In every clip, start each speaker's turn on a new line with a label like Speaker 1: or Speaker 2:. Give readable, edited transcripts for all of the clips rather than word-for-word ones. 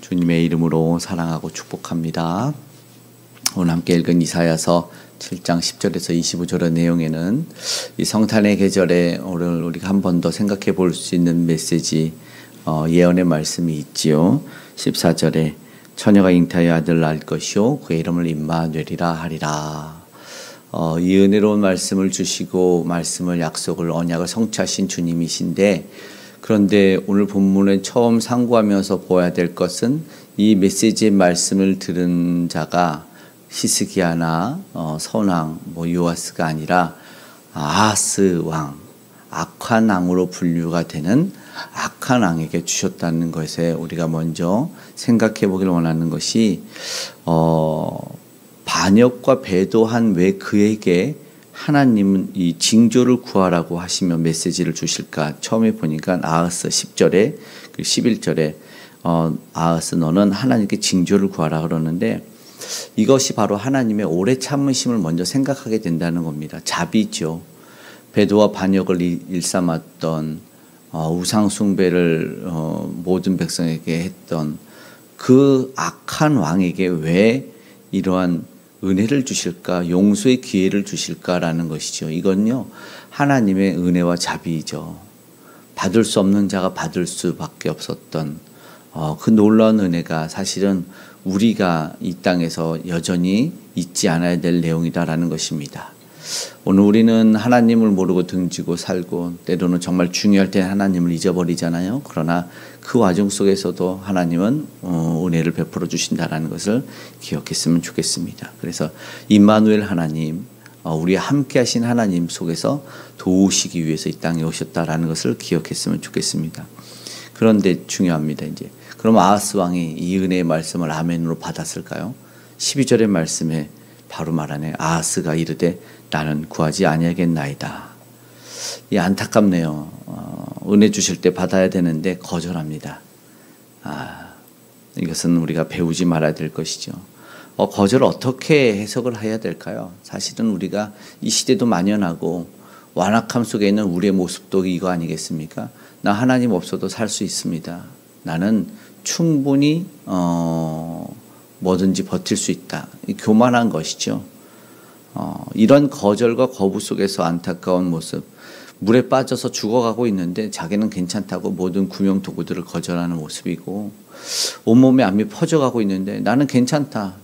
Speaker 1: 주님의 이름으로 사랑하고 축복합니다. 오늘 함께 읽은 이사야서 7장 10절에서 25절의 내용에는 이 성탄의 계절에 오늘 우리가 한 번 더 생각해 볼 수 있는 메시지, 예언의 말씀이 있지요. 14절에 처녀가 잉태하여 아들을 낳을 것이요 그의 이름을 임마누엘이라 하리라. 이 은혜로운 말씀을 주시고 말씀을 약속을 언약을 성취하신 주님이신데, 그런데 오늘 본문에 처음 상고하면서 보아야 될 것은 이 메시지의 말씀을 들은 자가 히스기야나 선왕 요아스가 아니라 아하스 왕, 악한 왕으로 분류가 되는 악한 왕에게 주셨다는 것에 우리가 먼저 생각해 보길 원하는 것이, 반역과 배도한 왜 그에게 하나님은 이 징조를 구하라고 하시며 메시지를 주실까? 처음에 보니까 아하스 10절에 11절에 아하스 너는 하나님께 징조를 구하라 그러는데, 이것이 바로 하나님의 오래 참으심을 먼저 생각하게 된다는 겁니다. 자비죠. 배도와 반역을 일삼았던 우상 숭배를 모든 백성에게 했던 그 악한 왕에게 왜 이러한 은혜를 주실까, 용서의 기회를 주실까라는 것이죠. 이건요, 하나님의 은혜와 자비이죠. 받을 수 없는 자가 받을 수밖에 없었던 그 놀라운 은혜가 사실은 우리가 이 땅에서 여전히 잊지 않아야 될 내용이다라는 것입니다. 오늘 우리는 하나님을 모르고 등지고 살고 때로는 정말 중요할 때 하나님을 잊어버리잖아요. 그러나 그 와중 속에서도 하나님은 은혜를 베풀어 주신다라는 것을 기억했으면 좋겠습니다. 그래서 임마누엘 하나님, 우리와 함께 하신 하나님 속에서 도우시기 위해서 이 땅에 오셨다라는 것을 기억했으면 좋겠습니다. 그런데 중요합니다. 이제 그럼 아하스 왕이 이 은혜의 말씀을 아멘으로 받았을까요? 12절의 말씀에 바로 말하네. 아하스가 이르되 나는 구하지 아니하겠나이다. 이 안타깝네요. 은혜 주실 때 받아야 되는데 거절합니다. 이것은 우리가 배우지 말아야 될 것이죠. 거절을 어떻게 해석을 해야 될까요? 사실은 우리가 이 시대도 만연하고 완악함 속에 있는 우리의 모습도 이거 아니겠습니까? 나 하나님 없어도 살 수 있습니다. 나는 충분히 뭐든지 버틸 수 있다. 교만한 것이죠. 이런 거절과 거부 속에서 안타까운 모습, 물에 빠져서 죽어가고 있는데 자기는 괜찮다고 모든 구명 도구들을 거절하는 모습이고, 온몸에 암이 퍼져가고 있는데 나는 괜찮다.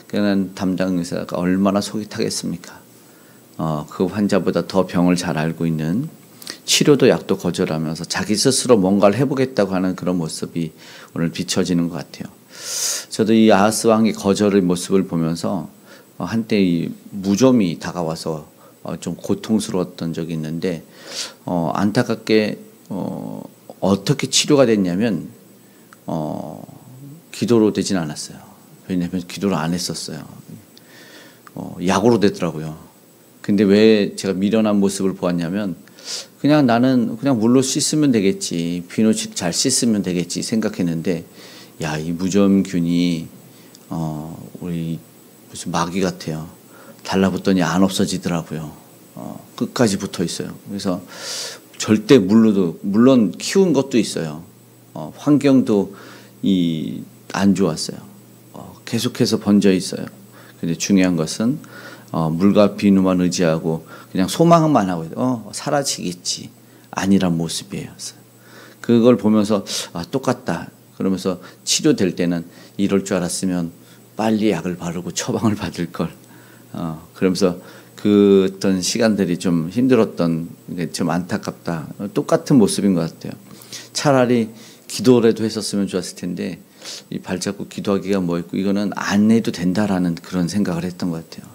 Speaker 1: 그냥 담당 의사가 얼마나 속이 타겠습니까? 그 환자보다 더 병을 잘 알고 있는, 치료도 약도 거절하면서 자기 스스로 뭔가를 해보겠다고 하는 그런 모습이 오늘 비춰지는 것 같아요. 저도 이 아하스 왕의 거절의 모습을 보면서 한때 이 무좀이 다가와서 좀 고통스러웠던 적이 있는데, 안타깝게 어떻게 치료가 됐냐면 기도로 되진 않았어요. 왜냐하면 기도를 안 했었어요. 약으로 되더라고요. 근데 왜 제가 미련한 모습을 보았냐면, 그냥 나는 그냥 물로 씻으면 되겠지, 비누식 잘 씻으면 되겠지 생각했는데, 야, 이 무좀균이 우리 무슨 마귀 같아요. 달라붙더니 안 없어지더라고요. 끝까지 붙어 있어요. 그래서 절대 물로도, 물론 키운 것도 있어요. 환경도 안 좋았어요. 계속해서 번져 있어요. 근데 중요한 것은 물과 비누만 의지하고 그냥 소망만 하고 사라지겠지, 아니란 모습이에요. 그걸 보면서 똑같다. 그러면서 치료될 때는 이럴 줄 알았으면 빨리 약을 바르고 처방을 받을 걸. 그러면서 그 어떤 시간들이 좀 힘들었던 게 좀 안타깝다. 똑같은 모습인 것 같아요. 차라리 기도라도 했었으면 좋았을 텐데, 이 발자국 기도하기가 뭐 있고 이거는 안 해도 된다라는 그런 생각을 했던 것 같아요.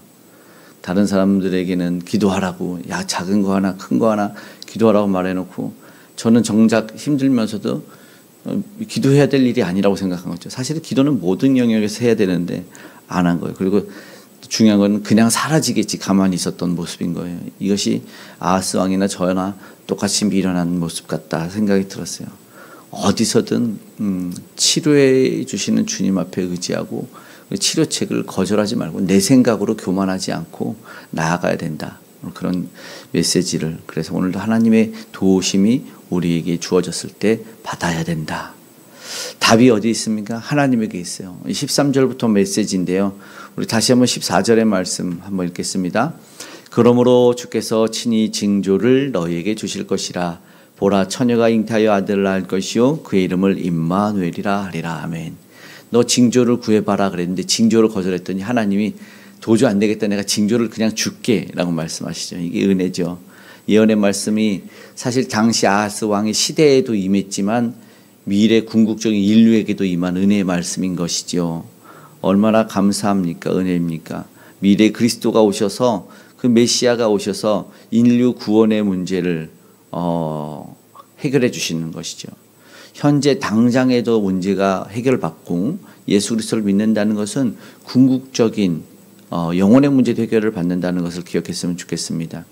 Speaker 1: 다른 사람들에게는 기도하라고, 야, 작은 거 하나 큰 거 하나 기도하라고 말해놓고, 저는 정작 힘들면서도 기도해야 될 일이 아니라고 생각한 거죠. 사실은 기도는 모든 영역에서 해야 되는데 안 한 거예요. 그리고 중요한 건 그냥 사라지겠지 가만히 있었던 모습인 거예요. 이것이 아하스 왕이나 저나 똑같이 미련한 모습 같다 생각이 들었어요. 어디서든 치료해 주시는 주님 앞에 의지하고 치료책을 거절하지 말고 내 생각으로 교만하지 않고 나아가야 된다. 그런 메시지를, 그래서 오늘도 하나님의 도우심이 우리에게 주어졌을 때 받아야 된다. 답이 어디 있습니까? 하나님에게 있어요. 13절부터 메시지인데요. 우리 다시 한번 14절의 말씀 한번 읽겠습니다. 그러므로 주께서 친히 징조를 너희에게 주실 것이라. 보라, 처녀가 잉태하여 아들을 낳을 것이요 그의 이름을 임마누엘이라 하리라. 아멘. 너 징조를 구해봐라 그랬는데 징조를 거절했더니 하나님이 도저히 안 되겠다, 내가 징조를 그냥 줄게 라고 말씀하시죠. 이게 은혜죠. 예언의 말씀이 사실 당시 아하스 왕의 시대에도 임했지만 미래 궁극적인 인류에게도 임한 은혜의 말씀인 것이죠. 얼마나 감사합니까? 은혜입니까? 미래 그리스도가 오셔서, 그 메시아가 오셔서 인류 구원의 문제를 해결해 주시는 것이죠. 현재 당장에도 문제가 해결받고 예수 그리스도를 믿는다는 것은 궁극적인 영혼의 문제 해결을 받는다는 것을 기억했으면 좋겠습니다.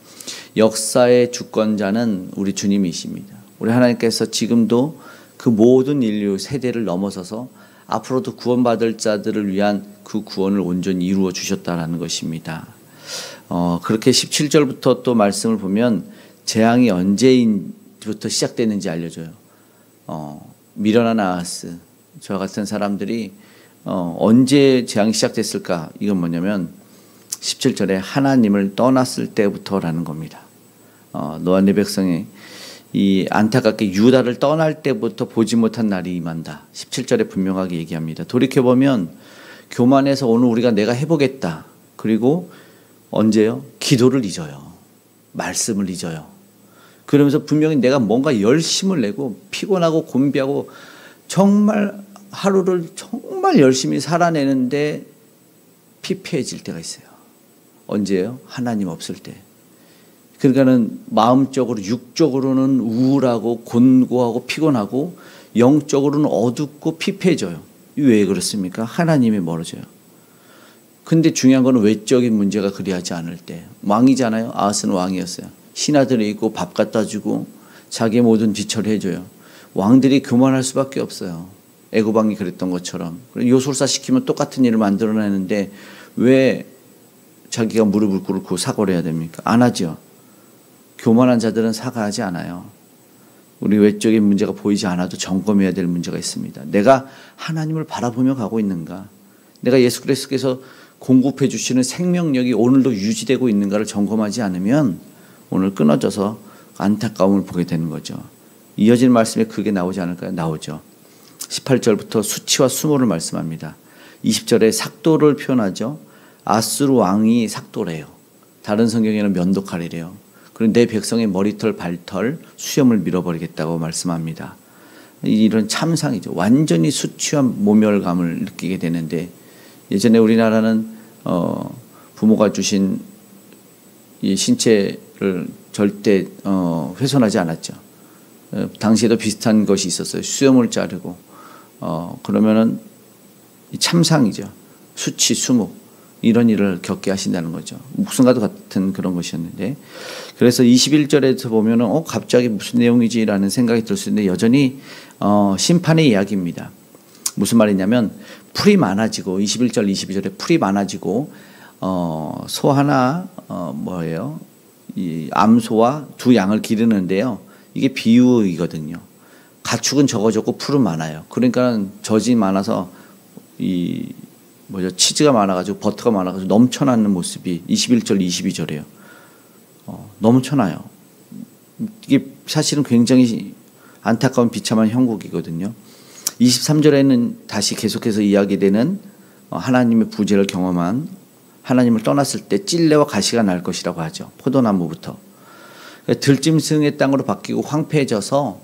Speaker 1: 역사의 주권자는 우리 주님이십니다. 우리 하나님께서 지금도 그 모든 인류 세대를 넘어서서 앞으로도 구원받을 자들을 위한 그 구원을 온전히 이루어 주셨다는 것입니다. 그렇게 17절부터 또 말씀을 보면 재앙이 언제부터 시작됐는지 알려줘요. 미련한 아하스, 저와 같은 사람들이 언제 재앙이 시작됐을까? 이건 뭐냐면 17절에 하나님을 떠났을 때부터라는 겁니다. 너와 네 백성이 이 안타깝게 유다를 떠날 때부터 보지 못한 날이 임한다. 17절에 분명하게 얘기합니다. 돌이켜보면 교만해서 오늘 우리가 내가 해보겠다. 그리고 언제요? 기도를 잊어요. 말씀을 잊어요. 그러면서 분명히 내가 뭔가 열심을 내고 피곤하고 곤비하고 정말 하루를 정말 열심히 살아내는데 피폐해질 때가 있어요. 언제예요? 하나님 없을 때. 그러니까는 마음적으로, 육적으로는 우울하고 곤고하고 피곤하고 영적으로는 어둡고 피폐해져요. 왜 그렇습니까? 하나님이 멀어져요. 근데 중요한 거는 외적인 문제가 그리하지 않을 때. 왕이잖아요. 아하스는 왕이었어요. 신하들이 있고 밥 갖다 주고 자기의 모든 지처를 해줘요. 왕들이 교만할 수밖에 없어요. 애굽 왕이 그랬던 것처럼. 요술사 시키면 똑같은 일을 만들어내는데 왜 자기가 무릎을 꿇고 사과를 해야 됩니까? 안 하죠. 교만한 자들은 사과하지 않아요. 우리 외적인 문제가 보이지 않아도 점검해야 될 문제가 있습니다. 내가 하나님을 바라보며 가고 있는가? 내가 예수 그리스도께서 공급해 주시는 생명력이 오늘도 유지되고 있는가를 점검하지 않으면 오늘 끊어져서 안타까움을 보게 되는 거죠. 이어진 말씀에 그게 나오지 않을까요? 나오죠. 18절부터 수치와 수모를 말씀합니다. 20절에 삭도를 표현하죠. 아수르 왕이 삭도래요. 다른 성경에는 면도칼이래요. 그리고 내 백성의 머리털, 발털, 수염을 밀어버리겠다고 말씀합니다. 이런 참상이죠. 완전히 수치와 모멸감을 느끼게 되는데, 예전에 우리나라는 부모가 주신 이 신체를 절대 훼손하지 않았죠. 당시에도 비슷한 것이 있었어요. 수염을 자르고 그러면은 참상이죠. 수치, 수모 이런 일을 겪게 하신다는 거죠. 목숨과도 같은 그런 것이었는데, 그래서 21절에서 보면은 갑자기 무슨 내용이지라는 생각이 들 수 있는데 여전히 심판의 이야기입니다. 무슨 말이냐면 풀이 많아지고 21절 22절에 풀이 많아지고 소 하나 이 암소와 두 양을 기르는데요. 이게 비유이거든요. 가축은 적어졌고 풀은 많아요. 그러니까 젖이 많아서 치즈가 많아가지고 버터가 많아가지고 넘쳐나는 모습이 21절 22절이에요. 넘쳐나요. 이게 사실은 굉장히 안타까운 비참한 형국이거든요. 23절에는 다시 계속해서 이야기되는 하나님의 부재를 경험한, 하나님을 떠났을 때 찔레와 가시가 날 것이라고 하죠. 포도나무부터. 들짐승의 땅으로 바뀌고 황폐해져서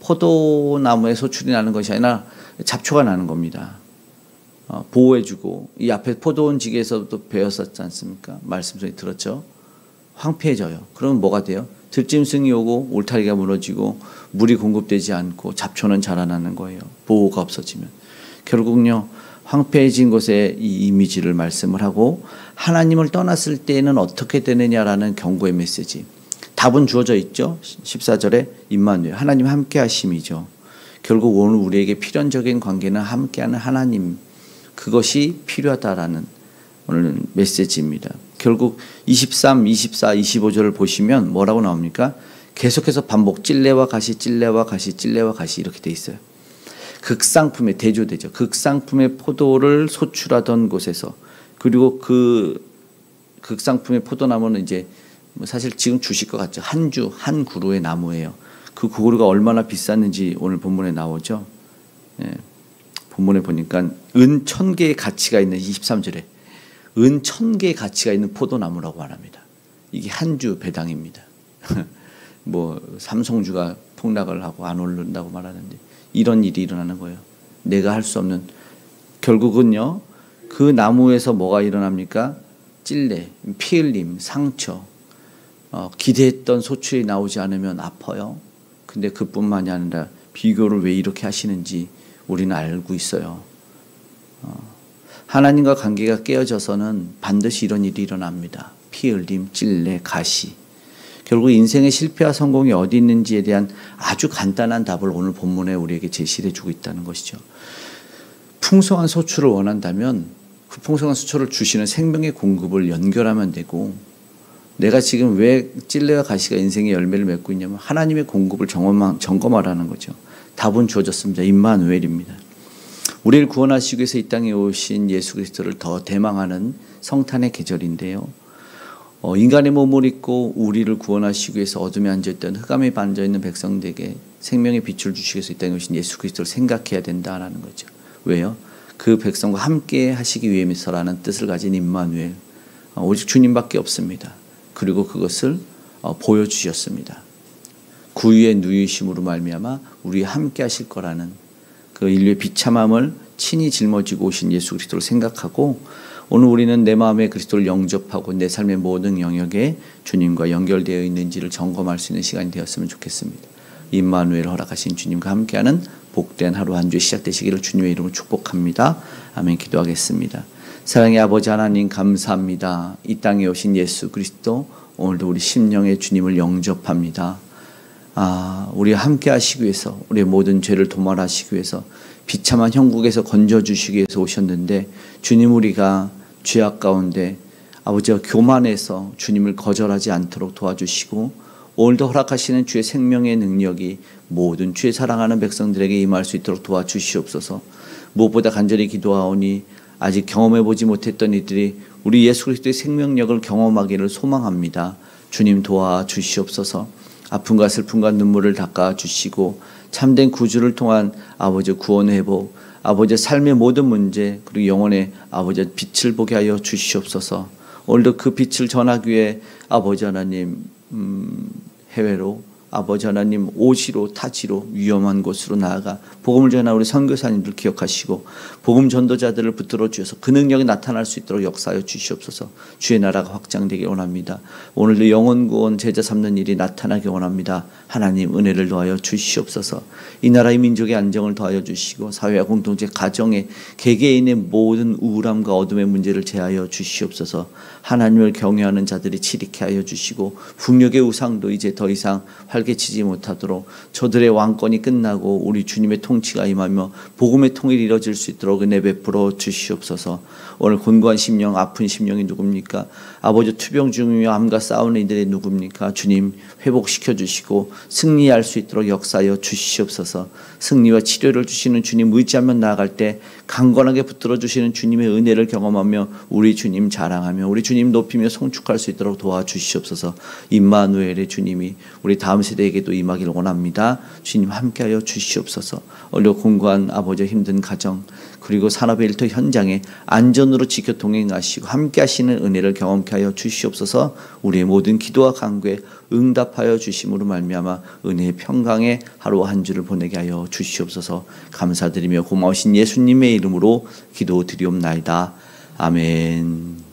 Speaker 1: 포도나무에 소출이 나는 것이 아니라 잡초가 나는 겁니다. 보호해주고, 이 앞에 포도원지기에서도 배웠었지 않습니까? 말씀 속에 들었죠. 황폐해져요. 그러면 뭐가 돼요? 들짐승이 오고 울타리가 무너지고 물이 공급되지 않고 잡초는 자라나는 거예요. 보호가 없어지면. 결국은요, 황폐해진 곳에 이 이미지를 말씀을 하고 하나님을 떠났을 때에는 어떻게 되느냐라는 경고의 메시지. 답은 주어져 있죠. 14절에 임마누엘, 하나님 함께 하심이죠. 결국 오늘 우리에게 필연적인 관계는 함께하는 하나님, 그것이 필요하다라는 오늘 메시지입니다. 결국 23, 24, 25절을 보시면 뭐라고 나옵니까? 계속해서 반복, 찔레와 가시, 찔레와 가시, 찔레와 가시 이렇게 돼 있어요. 극상품의 대조되죠. 극상품의 포도를 소출하던 곳에서, 그리고 그 극상품의 포도나무는 이제 뭐 사실 지금 주실 것 같죠. 한 그루의 나무예요. 그 그루가 얼마나 비쌌는지 오늘 본문에 나오죠. 예, 본문에 보니까 은 1000개의 가치가 있는, 23절에 은 1000개의 가치가 있는 포도나무라고 말합니다. 이게 한 주 배당입니다. 뭐 삼성주가 폭락을 하고 안 오른다고 말하는데 이런 일이 일어나는 거예요. 내가 할 수 없는, 결국은요 그 나무에서 뭐가 일어납니까? 찔레, 피 흘림, 상처, 기대했던 소출이 나오지 않으면 아파요. 근데 그뿐만이 아니라 비교를 왜 이렇게 하시는지 우리는 알고 있어요. 하나님과 관계가 깨어져서는 반드시 이런 일이 일어납니다. 피 흘림, 찔레, 가시. 결국 인생의 실패와 성공이 어디 있는지에 대한 아주 간단한 답을 오늘 본문에 우리에게 제시해 주고 있다는 것이죠. 풍성한 소출을 원한다면 그 풍성한 소출을 주시는 생명의 공급을 연결하면 되고, 내가 지금 왜 찔레와 가시가 인생의 열매를 맺고 있냐면 하나님의 공급을 점검하라는 거죠. 답은 주어졌습니다. 임마누엘입니다. 우리를 구원하시기 위해서 이 땅에 오신 예수 그리스도를 더 대망하는 성탄의 계절인데요. 인간의 몸을 입고 우리를 구원하시기 위해서 어둠에 앉아있던 흑암에 반져있는 백성들에게 생명의 빛을 주시기 위해서 이 땅에 오신 예수 그리스도를 생각해야 된다라는 거죠. 왜요? 그 백성과 함께 하시기 위해서라는 뜻을 가진 임마누엘, 오직 주님밖에 없습니다. 그리고 그것을 보여주셨습니다. 구유의 누이심으로 말미암아 우리와 함께 하실 거라는 그 인류의 비참함을 친히 짊어지고 오신 예수 그리스도를 생각하고, 오늘 우리는 내 마음에 그리스도를 영접하고 내 삶의 모든 영역에 주님과 연결되어 있는지를 점검할 수 있는 시간이 되었으면 좋겠습니다. 임마누엘 허락하신 주님과 함께하는 복된 하루 한 주 시작되시기를 주님의 이름으로 축복합니다. 아멘. 기도하겠습니다. 사랑의 아버지 하나님 감사합니다. 이 땅에 오신 예수 그리스도, 오늘도 우리 심령의 주님을 영접합니다. 우리와 함께 하시기 위해서, 우리의 모든 죄를 도말하시기 위해서, 비참한 형국에서 건져주시기 위해서 오셨는데, 주님 우리가 죄악 가운데 아버지와 교만해서 주님을 거절하지 않도록 도와주시고, 오늘도 허락하시는 주의 생명의 능력이 모든 주의 사랑하는 백성들에게 임할 수 있도록 도와주시옵소서. 무엇보다 간절히 기도하오니 아직 경험해보지 못했던 이들이 우리 예수 그리스도의 생명력을 경험하기를 소망합니다. 주님 도와주시옵소서. 아픔과 슬픔과 눈물을 닦아주시고 참된 구주를 통한 아버지 구원의 회복, 아버지의 삶의 모든 문제, 그리고 영혼의 아버지의 빛을 보게 하여 주시옵소서. 오늘도 그 빛을 전하기 위해 아버지 하나님 해외로, 아버지 하나님 오지로 타지로 위험한 곳으로 나아가 복음을 전하는 우리 선교사님들 기억하시고 복음 전도자들을 붙들어 주셔서 그 능력이 나타날 수 있도록 역사하여 주시옵소서. 주의 나라가 확장되길 원합니다. 오늘도 영혼 구원 제자 삼는 일이 나타나길 원합니다. 하나님 은혜를 더하여 주시옵소서. 이 나라의 민족의 안정을 더하여 주시고 사회와 공동체 가정의 개개인의 모든 우울함과 어둠의 문제를 제하여 주시옵소서. 하나님을 경외하는 자들이 치리케 하여 주시고 북녘의 우상도 이제 더 이상 활개치지 못하도록 저들의 왕권이 끝나고 우리 주님의 통치가 임하며 복음의 통일이 이루어질 수 있도록 은혜 베풀어 주시옵소서. 오늘 곤고한 심령, 아픈 심령이 누굽니까? 아버지 투병 중이며 암과 싸우는 이들이 누굽니까? 주님 회복시켜 주시고 승리할 수 있도록 역사하여 주시옵소서. 승리와 치료를 주시는 주님 의지하며 나아갈 때 강건하게 붙들어 주시는 주님의 은혜를 경험하며 우리 주님 자랑하며 우리 주님 높이며 송축할 수 있도록 도와주시옵소서. 임마누엘의 주님이 우리 다음 세대에게도 임하기를 원합니다. 주님 함께하여 주시옵소서. 어려 공고한 아버지의 힘든 가정, 그리고 산업의 일터 현장에 안전으로 지켜 동행하시고 함께 하시는 은혜를 경험케 하여 주시옵소서. 우리의 모든 기도와 간구에 응답하여 주심으로 말미암아 은혜의 평강의 하루와 한 주를 보내게 하여 주시옵소서. 감사드리며 고마우신 예수님의 이름으로 기도드리옵나이다. 아멘.